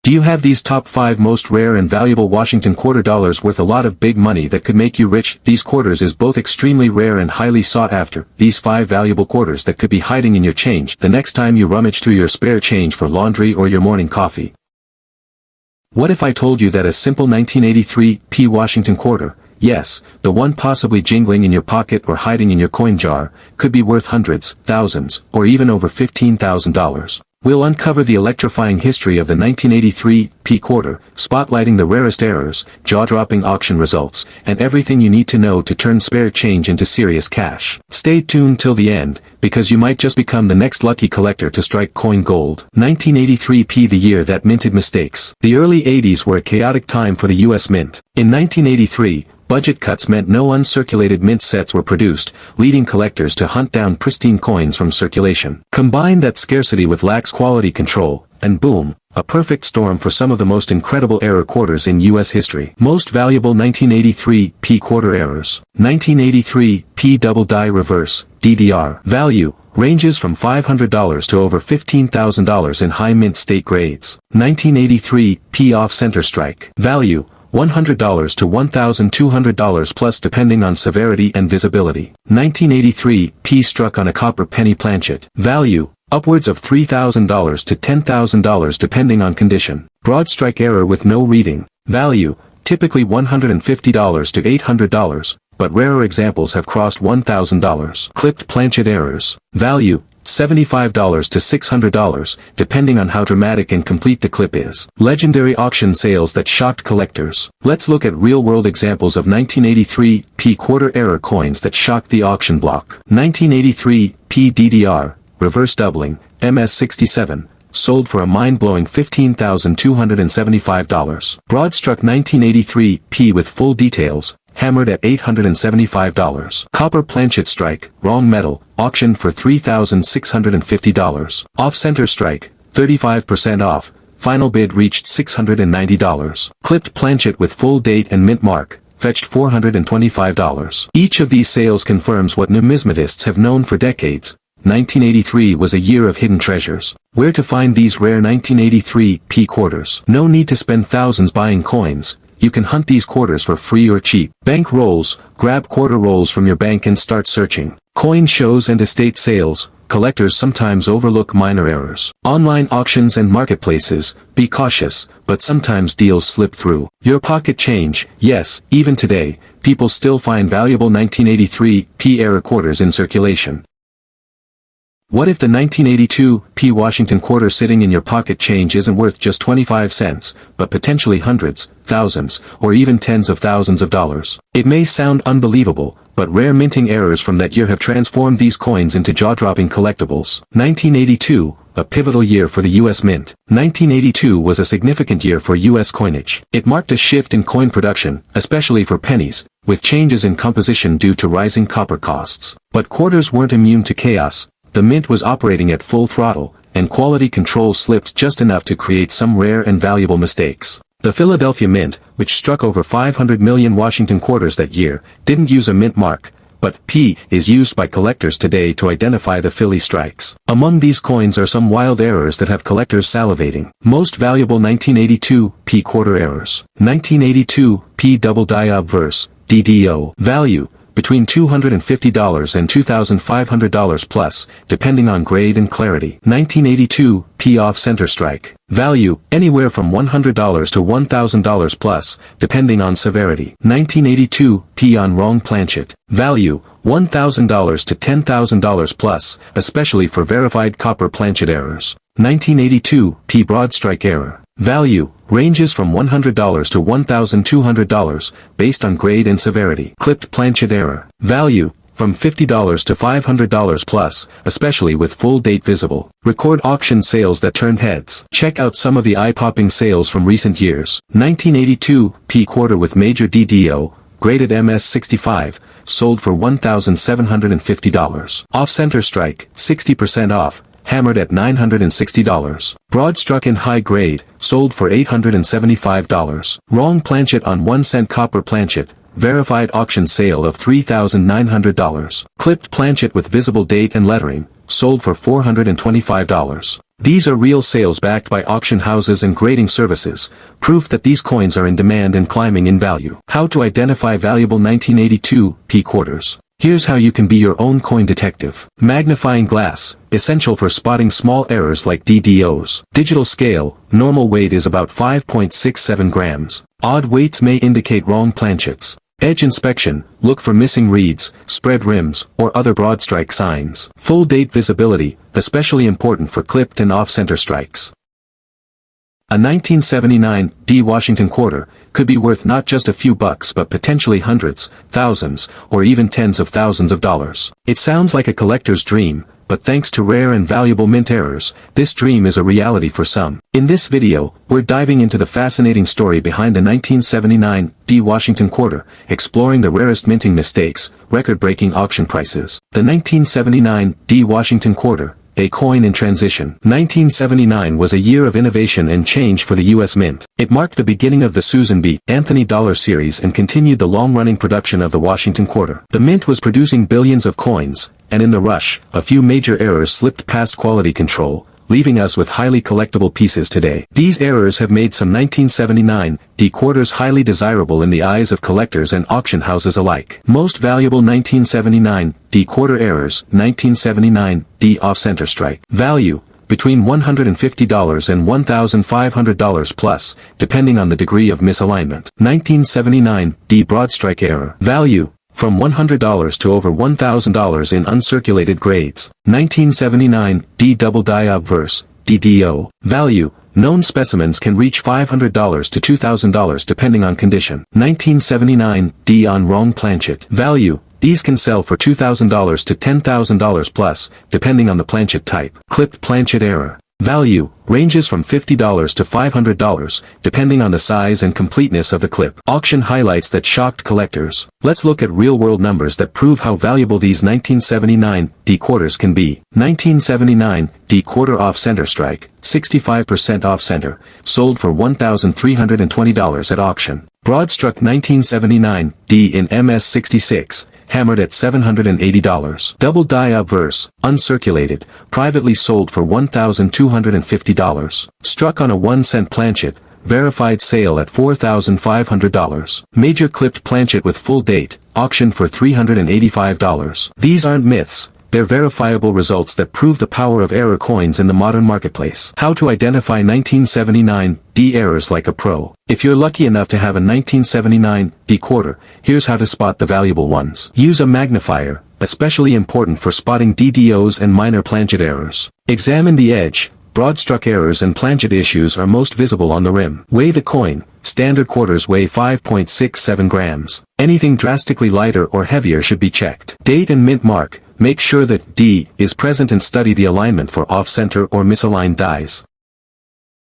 Do you have these top 5 most rare and valuable Washington quarter dollars worth a lot of big money that could make you rich? These quarters is both extremely rare and highly sought after. These 5 valuable quarters that could be hiding in your change the next time you rummage through your spare change for laundry or your morning coffee. What if I told you that a simple 1983 Washington quarter, yes, the one possibly jingling in your pocket or hiding in your coin jar, could be worth hundreds, thousands, or even over $15,000? We'll uncover the electrifying history of the 1983 quarter, spotlighting the rarest errors, jaw-dropping auction results, and everything you need to know to turn spare change into serious cash. Stay tuned till the end, because you might just become the next lucky collector to strike coin gold. 1983 the year that minted mistakes. The early 80s were a chaotic time for the U.S. Mint. In 1983, budget cuts meant no uncirculated mint sets were produced, leading collectors to hunt down pristine coins from circulation. Combine that scarcity with lax quality control, and boom, a perfect storm for some of the most incredible error quarters in U.S. history. Most valuable 1983 quarter errors. 1983 double die reverse, DDR. Value ranges from $500 to over $15,000 in high mint state grades. 1983 off-center strike. Value $100 to $1,200 plus depending on severity and visibility. 1983 struck on a copper penny planchet. Value upwards of $3,000 to $10,000 depending on condition. Broad strike error with no reading. Value typically $150 to $800, but rarer examples have crossed $1,000. Clipped planchet errors. Value $75 to $600, depending on how dramatic and complete the clip is. Legendary auction sales that shocked collectors. Let's look at real-world examples of 1983 quarter error coins that shocked the auction block. 1983 DDR, reverse doubling, MS67, sold for a mind-blowing $15,275. Broad struck 1983 with full details, hammered at $875. Copper planchet strike, wrong metal, auctioned for $3,650. Off-center strike, 35% off, final bid reached $690. Clipped planchet with full date and mint mark, fetched $425. Each of these sales confirms what numismatists have known for decades. 1983 was a year of hidden treasures. Where to find these rare 1983 quarters? No need to spend thousands buying coins. You can hunt these quarters for free or cheap. Bank rolls, grab quarter rolls from your bank and start searching. Coin shows and estate sales, collectors sometimes overlook minor errors. Online auctions and marketplaces, be cautious, but sometimes deals slip through. Your pocket change, yes, even today, people still find valuable 1983 error quarters in circulation. What if the 1982 Washington quarter sitting in your pocket change isn't worth just 25 cents, but potentially hundreds, thousands, or even tens of thousands of dollars? It may sound unbelievable, but rare minting errors from that year have transformed these coins into jaw-dropping collectibles. 1982, a pivotal year for the U.S. Mint. 1982 was a significant year for U.S. coinage. It marked a shift in coin production, especially for pennies, with changes in composition due to rising copper costs. But quarters weren't immune to chaos. The mint was operating at full throttle, and quality control slipped just enough to create some rare and valuable mistakes. The Philadelphia Mint, which struck over 500 million Washington quarters that year, didn't use a mint mark, but P is used by collectors today to identify the Philly strikes. Among these coins are some wild errors that have collectors salivating. Most valuable 1982 quarter errors. 1982 double die obverse, DDO. Value between $250 and $2,500 plus, depending on grade and clarity. 1982 off-center strike. Value anywhere from $100 to $1,000 plus, depending on severity. 1982 on wrong planchet. Value $1,000 to $10,000 plus, especially for verified copper planchet errors. 1982 broad strike error. Value ranges from $100 to $1,200, based on grade and severity. Clipped planchet error. Value from $50 to $500 plus, especially with full date visible. Record auction sales that turned heads. Check out some of the eye-popping sales from recent years. 1982 quarter with major DDO, graded MS65, sold for $1,750. Off-center strike, 60% off, hammered at $960. Broad struck in high grade, sold for $875. Wrong planchet on 1-cent copper planchet, verified auction sale of $3,900. Clipped planchet with visible date and lettering, sold for $425. These are real sales backed by auction houses and grading services, proof that these coins are in demand and climbing in value. How to identify valuable 1982 P quarters. Here's how you can be your own coin detective. Magnifying glass, essential for spotting small errors like DDOs. Digital scale, normal weight is about 5.67 grams. Odd weights may indicate wrong planchets. Edge inspection, look for missing reeds, spread rims, or other broad strike signs. Full date visibility, especially important for clipped and off-center strikes. A 1979 D Washington quarter could be worth not just a few bucks but potentially hundreds, thousands, or even tens of thousands of dollars. It sounds like a collector's dream, but thanks to rare and valuable mint errors, this dream is a reality for some. In this video, we're diving into the fascinating story behind the 1979 D Washington quarter, exploring the rarest minting mistakes, record-breaking auction prices. The 1979 D Washington quarter, a coin in transition. 1979 was a year of innovation and change for the U.S. Mint. It marked the beginning of the Susan B. Anthony Dollar series and continued the long-running production of the Washington quarter. The Mint was producing billions of coins, and in the rush, a few major errors slipped past quality control, leaving us with highly collectible pieces today. These errors have made some 1979 D quarters highly desirable in the eyes of collectors and auction houses alike. Most valuable 1979 D quarter errors. 1979 D off-center strike. Value, between $150 and $1,500 plus, depending on the degree of misalignment. 1979 D broad strike error. Value, from $100 to over $1,000 in uncirculated grades. 1979 D double die obverse, DDO. Value, known specimens can reach $500 to $2,000 depending on condition. 1979 D on wrong planchet. Value, these can sell for $2,000 to $10,000 plus, depending on the planchet type. Clipped planchet error. Value, ranges from $50 to $500, depending on the size and completeness of the clip. Auction highlights that shocked collectors. Let's look at real-world numbers that prove how valuable these 1979 D quarters can be. 1979 D quarter off-center strike, 65% off-center, sold for $1,320 at auction. Broad-struck 1979 D in MS66, hammered at $780. Double die obverse, uncirculated, privately sold for $1,250. Struck on a 1-cent planchet, verified sale at $4,500. Major clipped planchet with full date, auctioned for $385. These aren't myths. They're verifiable results that prove the power of error coins in the modern marketplace. How to identify 1979 D errors like a pro. If you're lucky enough to have a 1979 D quarter, here's how to spot the valuable ones. Use a magnifier, especially important for spotting DDOs and minor planchet errors. Examine the edge. Broad-struck errors and planchet issues are most visible on the rim. Weigh the coin. Standard quarters weigh 5.67 grams. Anything drastically lighter or heavier should be checked. Date and mint mark. Make sure that D is present and study the alignment for off-center or misaligned dies.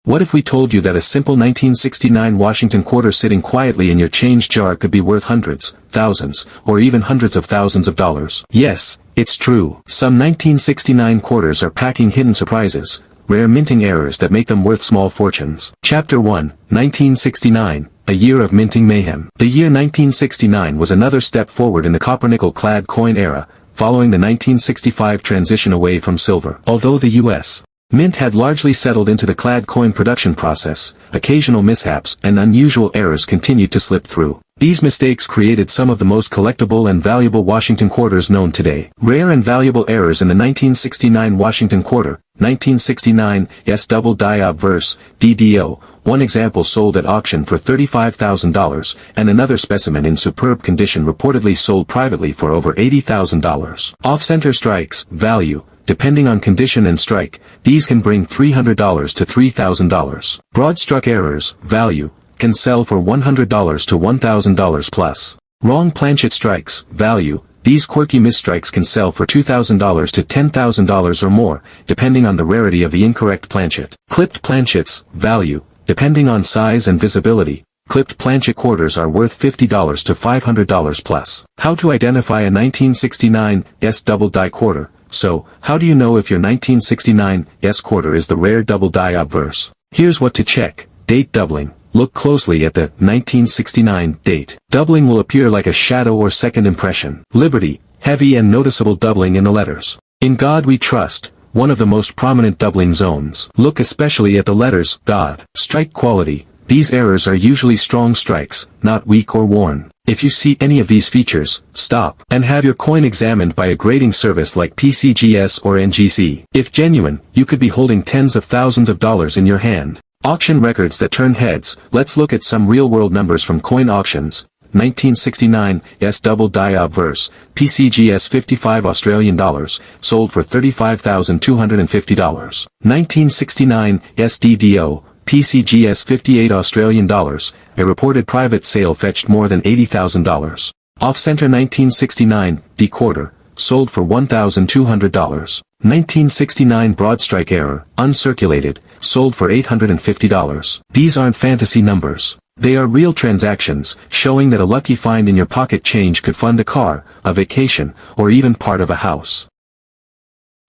What if we told you that a simple 1969 Washington quarter sitting quietly in your change jar could be worth hundreds, thousands, or even hundreds of thousands of dollars? Yes, it's true. Some 1969 quarters are packing hidden surprises, rare minting errors that make them worth small fortunes. Chapter 1, 1969, a year of minting mayhem. The year 1969 was another step forward in the copper-nickel-clad coin era, following the 1965 transition away from silver. Although the U.S. Mint had largely settled into the clad coin production process, occasional mishaps and unusual errors continued to slip through. These mistakes created some of the most collectible and valuable Washington quarters known today. Rare and valuable errors in the 1969 Washington quarter. 1969 S double die obverse, DDO. One example sold at auction for $35,000, and another specimen in superb condition reportedly sold privately for over $80,000. Off-center strikes, value. Depending on condition and strike, these can bring $300 to $3,000. Broad-struck errors, value, can sell for $100 to $1,000 plus. Wrong planchet strikes, value, these quirky misstrikes can sell for $2,000 to $10,000 or more, depending on the rarity of the incorrect planchet. Clipped planchets, value, depending on size and visibility, clipped planchet quarters are worth $50 to $500 plus. How to identify a 1969 S double die quarter? So, how do you know if your 1969 S quarter is the rare double die obverse? Here's what to check. Date doubling. Look closely at the 1969 date. Doubling will appear like a shadow or second impression. Liberty, heavy and noticeable doubling in the letters. In God we trust, one of the most prominent doubling zones. Look especially at the letters God. Strike quality. These errors are usually strong strikes, not weak or worn. If you see any of these features, stop and have your coin examined by a grading service like PCGS or NGC. If genuine, you could be holding tens of thousands of dollars in your hand. Auction records that turn heads. Let's look at some real-world numbers from coin auctions. 1969, S double die obverse, PCGS 55 Australian dollars, sold for $35,250. 1969, SDDO, PCGS 58 Australian dollars, a reported private sale fetched more than $80,000. Off-center 1969, D quarter, sold for $1,200. 1969 broad strike error, uncirculated, sold for $850. These aren't fantasy numbers. They are real transactions, showing that a lucky find in your pocket change could fund a car, a vacation, or even part of a house.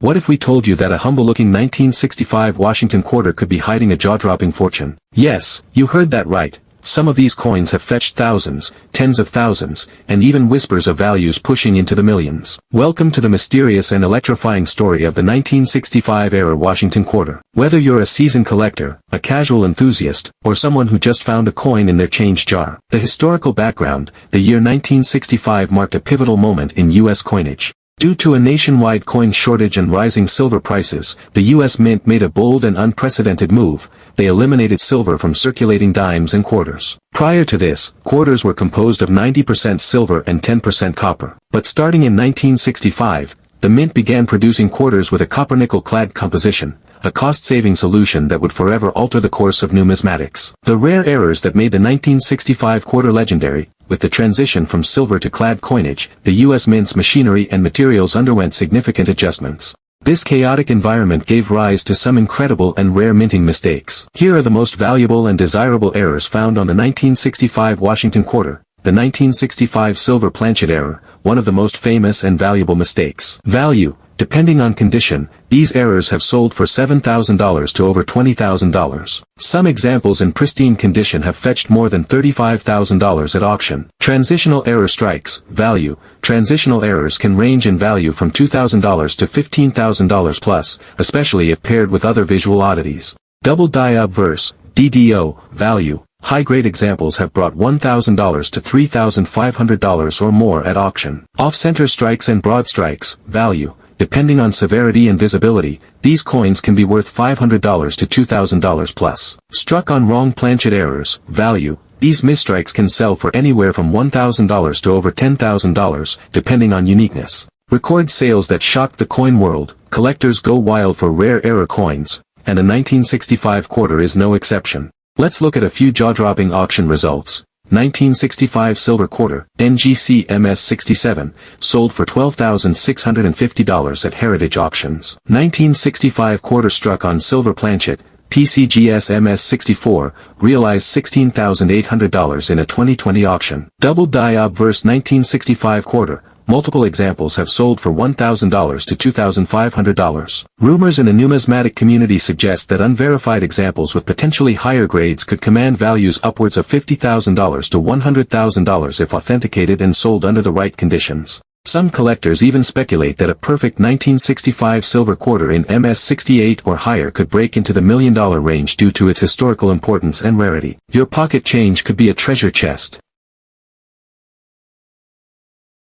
What if we told you that a humble-looking 1965 Washington quarter could be hiding a jaw-dropping fortune? Yes, you heard that right. Some of these coins have fetched thousands, tens of thousands, and even whispers of values pushing into the millions. Welcome to the mysterious and electrifying story of the 1965-era Washington quarter. Whether you're a seasoned collector, a casual enthusiast, or someone who just found a coin in their change jar, the historical background, the year 1965 marked a pivotal moment in U.S. coinage. Due to a nationwide coin shortage and rising silver prices, the U.S. Mint made a bold and unprecedented move. They eliminated silver from circulating dimes and quarters. Prior to this, quarters were composed of 90% silver and 10% copper. But starting in 1965, the Mint began producing quarters with a copper-nickel-clad composition, a cost-saving solution that would forever alter the course of numismatics. The rare errors that made the 1965 quarter legendary. With the transition from silver to clad coinage, the U.S. Mint's machinery and materials underwent significant adjustments. This chaotic environment gave rise to some incredible and rare minting mistakes. Here are the most valuable and desirable errors found on the 1965 Washington quarter. The 1965 silver planchet error, one of the most famous and valuable mistakes. Value. Depending on condition, these errors have sold for $7,000 to over $20,000. Some examples in pristine condition have fetched more than $35,000 at auction. Transitional error strikes. Value. Transitional errors can range in value from $2,000 to $15,000 plus, especially if paired with other visual oddities. Double die obverse, DDO. Value. High-grade examples have brought $1,000 to $3,500 or more at auction. Off-center strikes and broad strikes. Value. Depending on severity and visibility, these coins can be worth $500 to $2,000 plus. Struck on wrong planchet errors. Value. These misstrikes can sell for anywhere from $1,000 to over $10,000, depending on uniqueness. Record sales that shocked the coin world. Collectors go wild for rare error coins, and the 1965 quarter is no exception. Let's look at a few jaw-dropping auction results. 1965 silver quarter, NGC MS67, sold for $12,650 at Heritage Auctions. 1965 quarter struck on silver planchet, PCGS MS64, realized $16,800 in a 2020 auction. Double die obverse 1965 quarter, multiple examples have sold for $1,000 to $2,500. Rumors in the numismatic community suggest that unverified examples with potentially higher grades could command values upwards of $50,000 to $100,000 if authenticated and sold under the right conditions. Some collectors even speculate that a perfect 1965 silver quarter in MS68 or higher could break into the $1 million range due to its historical importance and rarity. Your pocket change could be a treasure chest.